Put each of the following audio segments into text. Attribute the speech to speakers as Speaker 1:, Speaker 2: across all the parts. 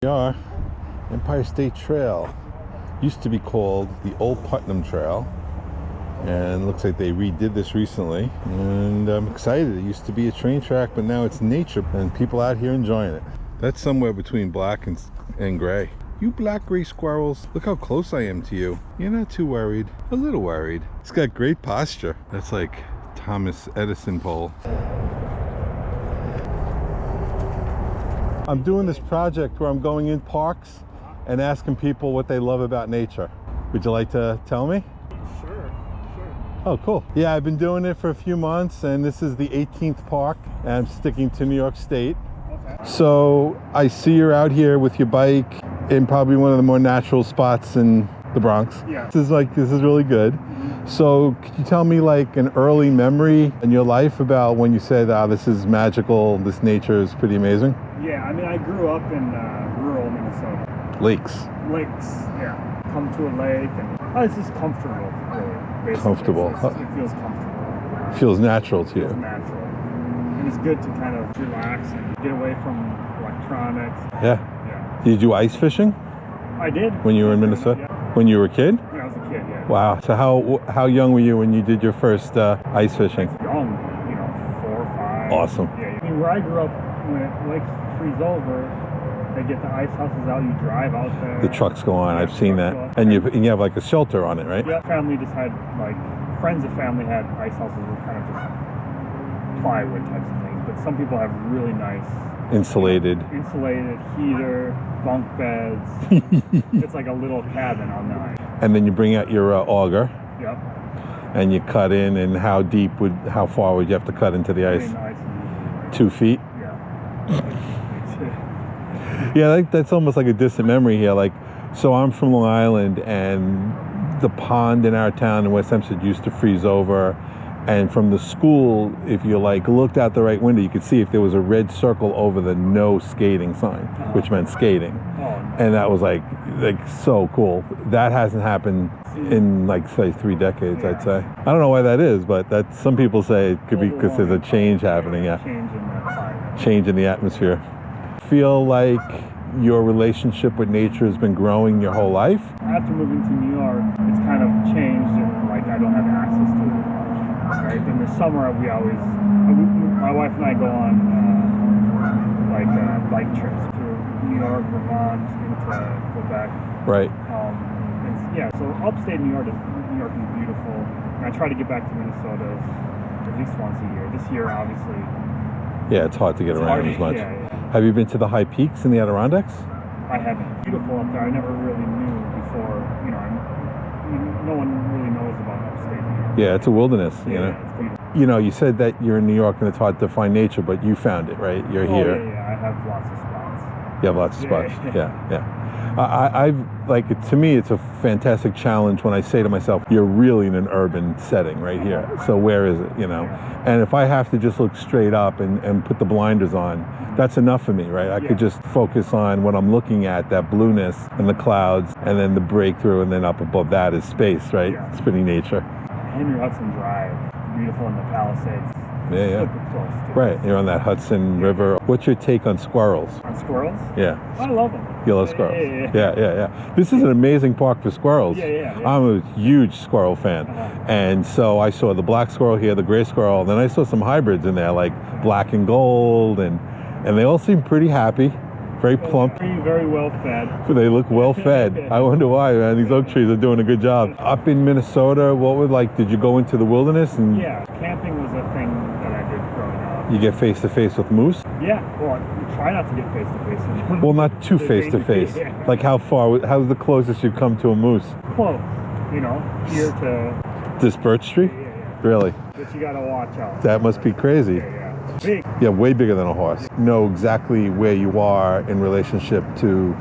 Speaker 1: We are Empire State Trail. Used to be called the Old Putnam Trail, and looks like they redid this recently, and I'm excited. It used to be a train track, but now it's nature and people out here enjoying it. That's somewhere between black and gray. You black gray squirrels, look how close I am to you. You're not too worried. A little worried. It's got great posture. That's like Thomas Edison pole. I'm doing this project where I'm going in parks and asking people what they love about nature. Would you like to tell me?
Speaker 2: Sure.
Speaker 1: Oh, cool. Yeah, I've been doing it for a few months, and this is the 18th park, and I'm sticking to New York State.
Speaker 2: Okay.
Speaker 1: So I see you're out here with your bike in probably one of the more natural spots in the Bronx.
Speaker 2: Yeah.
Speaker 1: This is really good. So could you tell me like an early memory in your life about when you said, this is magical, this nature is pretty amazing?
Speaker 2: Yeah, I mean, I grew up in rural Minnesota.
Speaker 1: Lakes.
Speaker 2: Yeah. Come to a lake, and it's just comfortable, really. Basically.
Speaker 1: Comfortable.
Speaker 2: It feels comfortable.
Speaker 1: Feels natural to you.
Speaker 2: Feels natural. And it's good to kind of relax and get away from electronics.
Speaker 1: Yeah. Did you do ice fishing?
Speaker 2: I did.
Speaker 1: When you were in Minnesota?
Speaker 2: Yeah.
Speaker 1: When you were a kid?
Speaker 2: When I was a kid, yeah.
Speaker 1: Wow. So how young were you when you did your first ice fishing?
Speaker 2: Young, 4 or 5.
Speaker 1: Awesome.
Speaker 2: Yeah. I mean, where I grew up, when lakes freeze over, they get the ice houses out, you drive out there.
Speaker 1: The trucks go on, I've seen that. And you have like a shelter on it, right?
Speaker 2: Yeah, family just had, friends of family had ice houses with kind of just plywood types of things. But some people have really nice
Speaker 1: Insulated
Speaker 2: heater, bunk beds. It's like a little cabin on the ice.
Speaker 1: And then you bring out your auger.
Speaker 2: Yep.
Speaker 1: And you cut in, and how far would you have to cut into the ice? 2 feet?
Speaker 2: Yeah.
Speaker 1: Yeah, that's almost like a distant memory here. So I'm from Long Island, and the pond in our town in West Hempstead used to freeze over. And from the school, if you looked out the right window, you could see if there was a red circle over the no skating sign, which meant skating. And that was like so cool. That hasn't happened in say 3 decades, I'd say. I don't know why that is, but some people say it could be because there's a change happening. Yeah. Change in the atmosphere. Feel like your relationship with nature has been growing your whole life?
Speaker 2: After moving to New York, it's kind of changed, and I don't have access to it. Right? In the summer, my wife and I go on bike trips to New York, Vermont, into Quebec.
Speaker 1: Right.
Speaker 2: So upstate New York is beautiful, and I try to get back to Minnesota at least once a year. This year, obviously.
Speaker 1: Yeah, it's hard to get around as much.
Speaker 2: Yeah.
Speaker 1: Have you been to the high peaks in the Adirondacks?
Speaker 2: I haven't. Beautiful up there. I never really knew before. No one really knows about upstate New York.
Speaker 1: Yeah, it's a wilderness.
Speaker 2: It's beautiful.
Speaker 1: You said that you're in New York and it's hard to find nature, but you found it, right? You're here.
Speaker 2: Yeah. I have lots of spots.
Speaker 1: You have lots of spots. Yeah. To me, it's a fantastic challenge when I say to myself, you're really in an urban setting right here. So where is it, And if I have to just look straight up and put the blinders on, that's enough for me, right? I could just focus on what I'm looking at, that blueness and the clouds, and then the breakthrough, and then up above that is space, right?
Speaker 2: Yeah.
Speaker 1: It's pretty nature.
Speaker 2: Henry Hudson Drive, beautiful in the Palisades.
Speaker 1: Yeah.
Speaker 2: Super close to
Speaker 1: Right, you're on that Hudson River. What's your take on squirrels?
Speaker 2: On squirrels?
Speaker 1: Yeah.
Speaker 2: I love them.
Speaker 1: You love squirrels?
Speaker 2: Yeah.
Speaker 1: This is an amazing park for squirrels.
Speaker 2: Yeah.
Speaker 1: I'm a huge squirrel fan. And so I saw the black squirrel here, the gray squirrel, and then I saw some hybrids in there, like black and gold, and they all seem pretty happy, very plump.
Speaker 2: Very well fed.
Speaker 1: They look well fed. I wonder why, man. These oak trees are doing a good job. Up in Minnesota, did you go into the wilderness?
Speaker 2: Yeah, camping was a thing that I did growing up.
Speaker 1: You get face to face with moose?
Speaker 2: Yeah, well, I try not to get face to face with them.
Speaker 1: Well, not too face to face. Like how's the closest you've come to a moose?
Speaker 2: Close, here to...
Speaker 1: This birch tree?
Speaker 2: Yeah.
Speaker 1: Really?
Speaker 2: But you gotta watch out.
Speaker 1: That must be crazy.
Speaker 2: Yeah. Big.
Speaker 1: Yeah, way bigger than a horse. Know exactly where you are in relationship to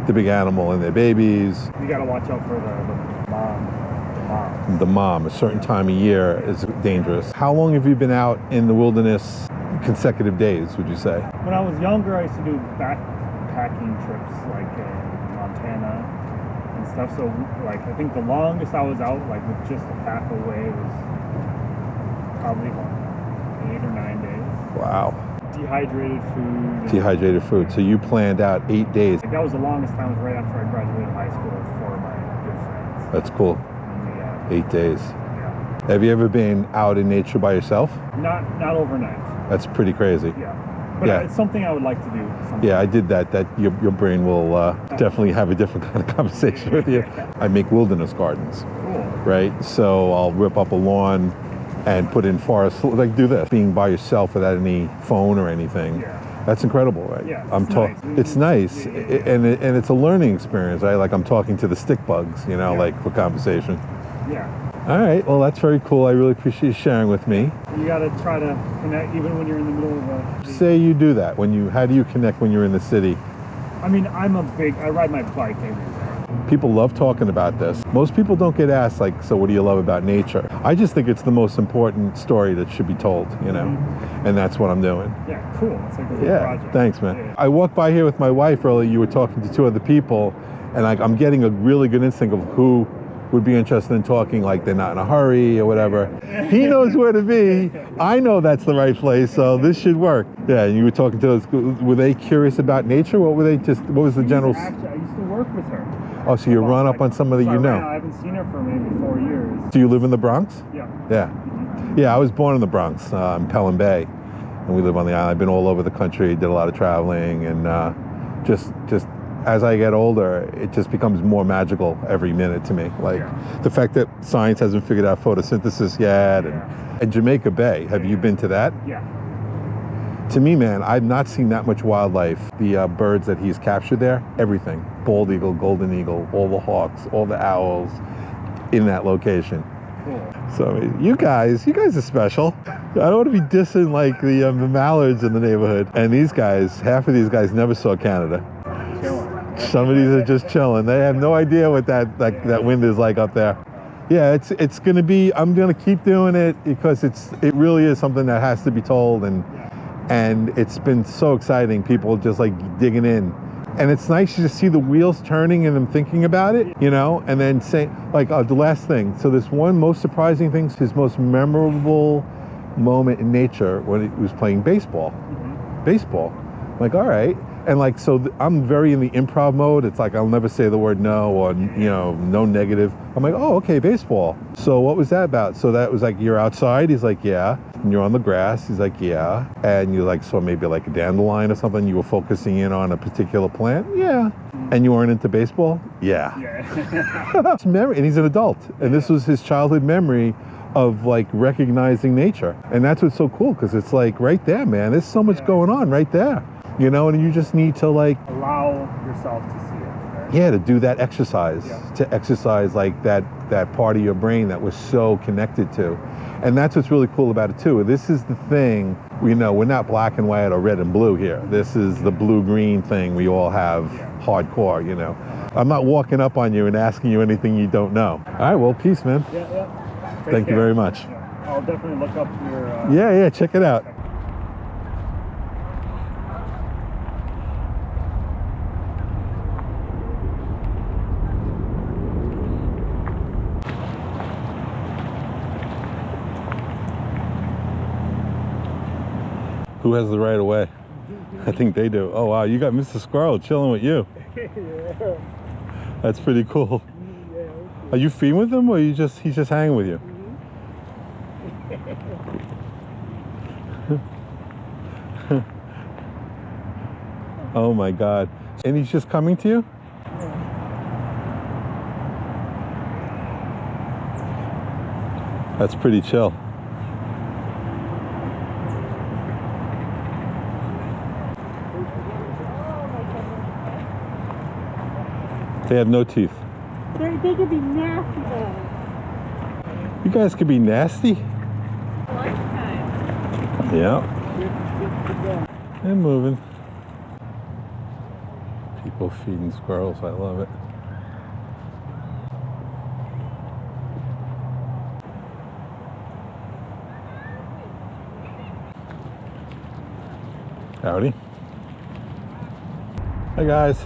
Speaker 1: the big animal and their babies.
Speaker 2: You gotta watch out for the mom.
Speaker 1: The mom, a certain time of year is dangerous. How long have you been out in the wilderness consecutive days, would you say?
Speaker 2: When I was younger, I used to do backpacking trips, in Montana and stuff. So, I think the longest I was out, with just a pack away was probably 8 or 9 days.
Speaker 1: Wow.
Speaker 2: dehydrated food.
Speaker 1: Dehydrated food. So you planned out 8 days.
Speaker 2: Like, that was the longest time, was right after I graduated high school for my good friends.
Speaker 1: That's cool.
Speaker 2: And
Speaker 1: 8 days.
Speaker 2: yeah.
Speaker 1: Have you ever been out in nature by yourself?
Speaker 2: Not overnight.
Speaker 1: That's pretty crazy.
Speaker 2: Yeah. But
Speaker 1: Yeah.
Speaker 2: it's something I would like to do. Sometime.
Speaker 1: Yeah, I did that. That your brain will definitely have a different kind of conversation with you. I make wilderness gardens,
Speaker 2: Cool.
Speaker 1: right? So I'll rip up a lawn and put in forest, like do this, being by yourself without any phone or anything.
Speaker 2: Yeah.
Speaker 1: That's incredible, right?
Speaker 2: Yeah,
Speaker 1: It's nice, and it's a learning experience. I'm talking to the stick bugs, like for conversation.
Speaker 2: Yeah.
Speaker 1: All right, well, that's very cool. I really appreciate you sharing with me.
Speaker 2: You got to try to connect even when you're in the middle of a...
Speaker 1: Say you do that. How do you connect when you're in the city?
Speaker 2: I mean, I ride my bike everywhere.
Speaker 1: People love talking about this. Most people don't get asked, so what do you love about nature? I just think it's the most important story that should be told, and that's what I'm doing.
Speaker 2: Yeah, cool. It's like a little project.
Speaker 1: Thanks, man.
Speaker 2: Yeah.
Speaker 1: I walked by here with my wife earlier. You were talking to 2 other people, and I'm getting a really good instinct of who would be interested in talking, like they're not in a hurry or whatever. He knows where to be. I know that's the right place, so this should work. Yeah, and you were talking to us. Were they curious about nature? What was the general...
Speaker 2: Actually, I used to work with her.
Speaker 1: Oh, so you run up on somebody you know.
Speaker 2: I haven't seen her for maybe 4 years.
Speaker 1: Do you live in the Bronx?
Speaker 2: Yeah.
Speaker 1: Yeah. Yeah, I was born in the Bronx, in Pelham Bay, and we live on the island. I've been all over the country, did a lot of traveling, and just as I get older, it just becomes more magical every minute to me. The fact that science hasn't figured out photosynthesis yet, and Jamaica Bay, have you been to that?
Speaker 2: Yeah.
Speaker 1: To me, man, I've not seen that much wildlife. The birds that he's captured there, everything. Bald eagle, golden eagle, all the hawks, all the owls in that location.
Speaker 2: Cool.
Speaker 1: So I mean, you guys are special. I don't want to be dissing the mallards in the neighborhood. And these guys, half of these guys never saw Canada.
Speaker 2: Chillin.
Speaker 1: Some of these are just chilling. They have no idea what that wind is like up there. Yeah, it's gonna be. I'm gonna keep doing it because it really is something that has to be told, and it's been so exciting. People just digging in, and it's nice to just see the wheels turning and them thinking about it, and then saying the last thing. So this one most surprising thing, his most memorable moment in nature when he was playing baseball.
Speaker 2: Mm-hmm.
Speaker 1: Baseball, all right. And so I'm very in the improv mode. It's I'll never say the word no or, no negative. I'm oh, okay, baseball. So what was that about? So that was you're outside? He's yeah. And you're on the grass? He's yeah. And you saw maybe a dandelion or something. You were focusing in on a particular plant? Yeah. And you weren't into baseball? Yeah.
Speaker 2: Yeah.
Speaker 1: It's memory, and he's an adult. And this was his childhood memory of recognizing nature. And that's what's so cool, because it's right there, man. There's so much going on right there. And you just need to
Speaker 2: allow yourself to see it. Right?
Speaker 1: Yeah, to do that exercise, to exercise that part of your brain that we're so connected to. And that's what's really cool about it too. This is the thing, we're not black and white or red and blue here. This is the blue-green thing we all have hardcore, I'm not walking up on you and asking you anything you don't know. All right, well, peace, man.
Speaker 2: Yeah.
Speaker 1: Thank you very much.
Speaker 2: Yeah. I'll definitely look up your...
Speaker 1: Yeah, check it out. Who has the right of way? I think they do. Oh wow, you got Mr. Squirrel chilling with you.
Speaker 2: Yeah.
Speaker 1: That's pretty cool.
Speaker 2: Yeah, okay.
Speaker 1: Are you feeding with him, or he's just hanging with you? Oh my God. And he's just coming to you? That's pretty chill. They have no teeth.
Speaker 3: They could be nasty though.
Speaker 1: You guys could be nasty.
Speaker 3: Lifetime.
Speaker 1: Yeah. And moving. People feeding squirrels, I love it. Howdy. Hi guys.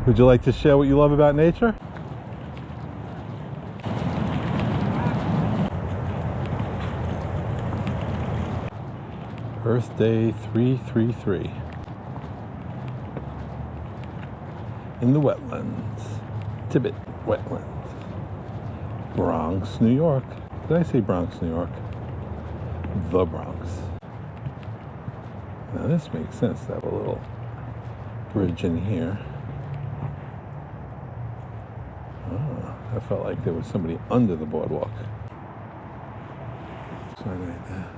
Speaker 1: Would you like to share what you love about nature? Earth Day 333. In the wetlands. Tibet wetlands. Bronx, New York. Did I say Bronx, New York? The Bronx. Now this makes sense to have a little bridge in here. I felt like there was somebody under the boardwalk. Sorry, right there.